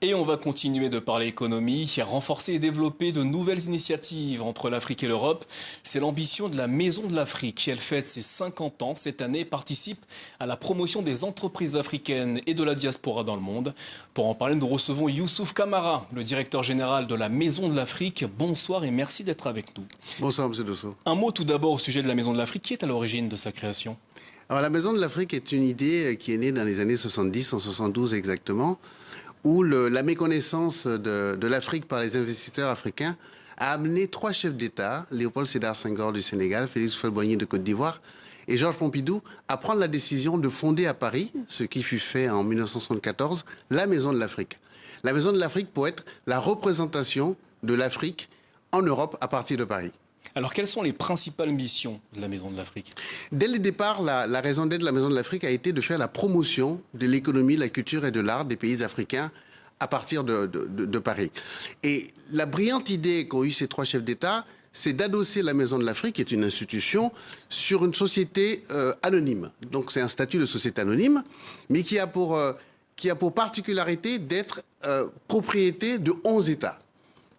Et on va continuer de parler économie, renforcer et développer de nouvelles initiatives entre l'Afrique et l'Europe. C'est l'ambition de la Maison de l'Afrique. Elle fête ses 50 ans cette année et participe à la promotion des entreprises africaines et de la diaspora dans le monde. Pour en parler, nous recevons Youssouf Kamara, le directeur général de la Maison de l'Afrique. Bonsoir et merci d'être avec nous. Bonsoir, M. Dosso. Un mot tout d'abord au sujet de la Maison de l'Afrique. Qui est à l'origine de sa création? Alors, la Maison de l'Afrique est une idée qui est née dans les années 70, en 72 exactement, où la méconnaissance de l'Afrique par les investisseurs africains a amené 3 chefs d'État, Léopold Sédar Senghor du Sénégal, Félix Houphouët-Boigny de Côte d'Ivoire et Georges Pompidou, à prendre la décision de fonder à Paris, ce qui fut fait en 1974, la Maison de l'Afrique. La Maison de l'Afrique pour être la représentation de l'Afrique en Europe à partir de Paris. Alors, quelles sont les principales missions de la Maison de l'Afrique? Dès le départ, la raison d'être de la Maison de l'Afrique a été de faire la promotion de l'économie, la culture et de l'art des pays africains à partir de Paris. Et la brillante idée qu'ont eu ces 3 chefs d'État, c'est d'adosser la Maison de l'Afrique, qui est une institution, sur une société anonyme. Donc c'est un statut de société anonyme, mais qui a pour particularité d'être propriété de 11 États.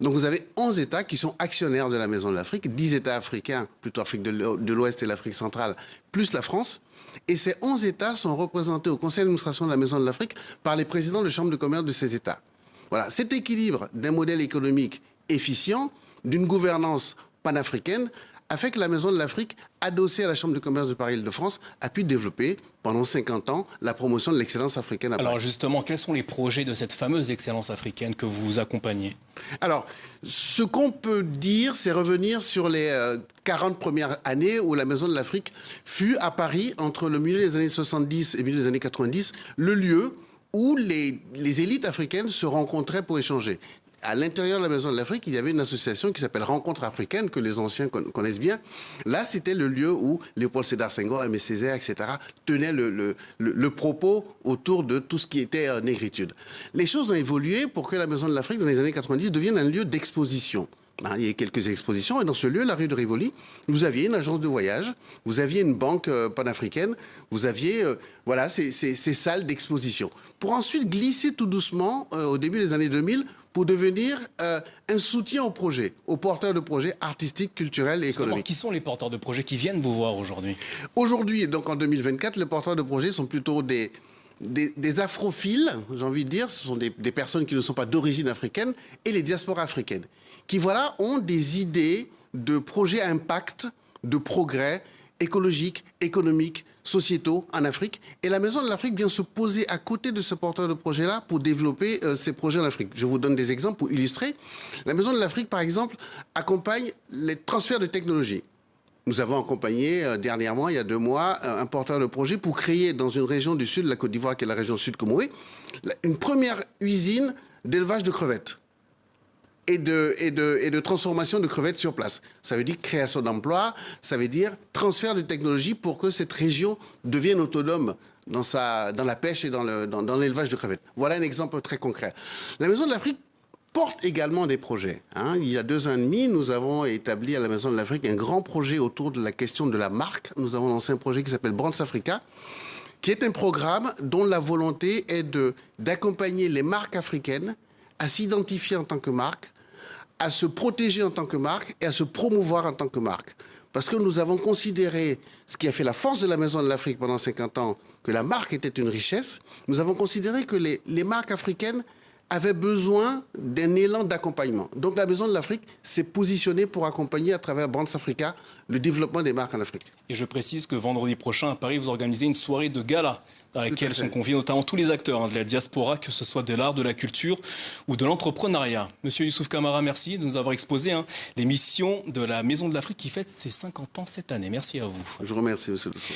Donc vous avez 11 États qui sont actionnaires de la Maison de l'Afrique, 10 États africains, plutôt Afrique de l'Ouest et l'Afrique centrale, plus la France. Et ces 11 États sont représentés au Conseil d'administration de la Maison de l'Afrique par les présidents de chambres de commerce de ces États. Voilà, cet équilibre d'un modèle économique efficient, d'une gouvernance panafricaine, a fait que la Maison de l'Afrique, adossée à la Chambre de commerce de Paris-Île-de-France, a pu développer pendant 50 ans la promotion de l'excellence africaine à Paris. Alors justement, quels sont les projets de cette fameuse excellence africaine que vous accompagnez? Alors, ce qu'on peut dire, c'est revenir sur les 40 premières années où la Maison de l'Afrique fut à Paris, entre le milieu des années 70 et le milieu des années 90, le lieu où les élites africaines se rencontraient pour échanger. À l'intérieur de la Maison de l'Afrique, il y avait une association qui s'appelle Rencontre africaine, que les anciens connaissent bien. Là, c'était le lieu où Léopold Sédar Senghor, Aimé Césaire, etc., tenaient le propos autour de tout ce qui était négritude. Les choses ont évolué pour que la Maison de l'Afrique, dans les années 90, devienne un lieu d'exposition. Il y a quelques expositions, et dans ce lieu, la rue de Rivoli, vous aviez une agence de voyage, vous aviez une banque panafricaine, vous aviez voilà, ces salles d'exposition. Pour ensuite glisser tout doucement, au début des années 2000, pour devenir un soutien aux projets, aux porteurs de projets artistiques, culturels et économiques. Qui sont les porteurs de projets qui viennent vous voir aujourd'hui? Aujourd'hui, donc en 2024, les porteurs de projets sont plutôt des afrophiles, j'ai envie de dire, ce sont des personnes qui ne sont pas d'origine africaine, et les diasporas africaines, qui voilà, ont des idées de projets à impact, de progrès écologiques, économiques, sociétaux en Afrique. Et la Maison de l'Afrique vient se poser à côté de ce porteur de projet-là pour développer ces projets en Afrique. Je vous donne des exemples pour illustrer. La Maison de l'Afrique, par exemple, accompagne les transferts de technologie. Nous avons accompagné dernièrement, il y a 2 mois, un porteur de projet pour créer dans une région du sud de la Côte d'Ivoire, qui est la région sud Comoré, une première usine d'élevage de crevettes et de transformation de crevettes sur place. Ça veut dire création d'emplois, ça veut dire transfert de technologie pour que cette région devienne autonome dans la pêche et dans l'élevage de crevettes. Voilà un exemple très concret. La Maison de l'Afrique porte également des projets. Il y a 2 ans et demi, nous avons établi à la Maison de l'Afrique un grand projet autour de la question de la marque. Nous avons lancé un projet qui s'appelle Brands Africa, qui est un programme dont la volonté est d'accompagner les marques africaines à s'identifier en tant que marque, à se protéger en tant que marque et à se promouvoir en tant que marque. Parce que nous avons considéré, ce qui a fait la force de la Maison de l'Afrique pendant 50 ans, que la marque était une richesse. Nous avons considéré que les marques africaines avaient besoin d'un élan d'accompagnement. Donc la Maison de l'Afrique s'est positionnée pour accompagner à travers Brands Africa le développement des marques en Afrique. Et je précise que vendredi prochain à Paris, vous organisez une soirée de gala dans laquelle sont conviés notamment tous les acteurs de la diaspora, que ce soit de l'art, de la culture ou de l'entrepreneuriat. Monsieur Youssouf Kamara, merci de nous avoir exposé les missions de la Maison de l'Afrique qui fête ses 50 ans cette année. Merci à vous. Je vous remercie, monsieur le président.